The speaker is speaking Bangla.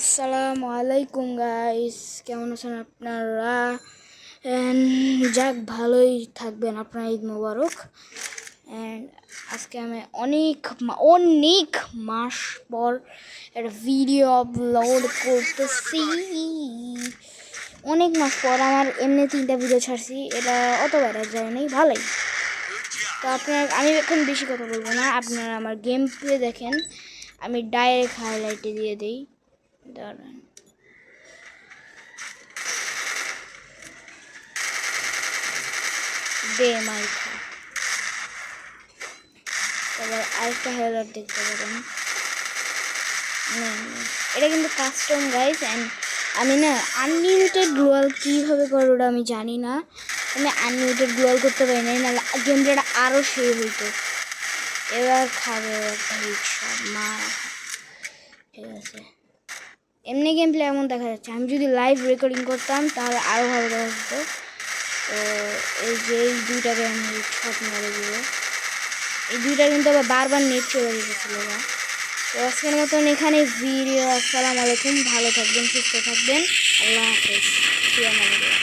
আসসালামু আলাইকুম গাইস, কেমন আছেন আপনারা? যাক, ভালোই থাকবেন, আপনার ঈদ মোবারক। অ্যান্ড আজকে আমি অনেক অনেক মাস পর একটা ভিডিও আপলোড করতেছি। অনেক মাস পর আমার এমনি 3টা ভিডিও ছাড়ছি, এটা অত ভাইরাল যায়নি, ভালোই। তো আমি এখন বেশি কথা বলবো না, আপনারা আমার গেম প্লে দেখেন। আমি ডাইরেক্ট হাইলাইটে দিয়ে দিই, দাঁড়ান। দে মাইখা, তারপর আরেকটা হাইলাইট দেখতে পারেন। এটা কিন্তু কাস্টম গাইস। অ্যান্ড আমি না আনলিমিটেড গ্লোয়াল কীভাবে করে ওটা আমি জানি না। আমি আনলিমিটেড গ্লোয়াল করতে পারি না, নাহলে গেম প্লেটা আরও সেই হইতো। এবার খাবে একটা হেডশট মারা। ঠিক আছে, এমনি গেম প্লে এমন দেখা যাচ্ছে। আমি যদি লাইভ রেকর্ডিং করতাম তাহলে আরও ভালো দেখা যেত। তো এই যে এই দুইটাকে আমি হেডশট মেরে দিব। এই দুইটা কিন্তু আবার বারবার নেট চলে যেতেছিল না। তো আজকের মতন এখানে ভিডিও। আসসালামু আলাইকুম, ভালো থাকবেন, সুস্থ থাকবেন, আল্লাহ হাফেজ।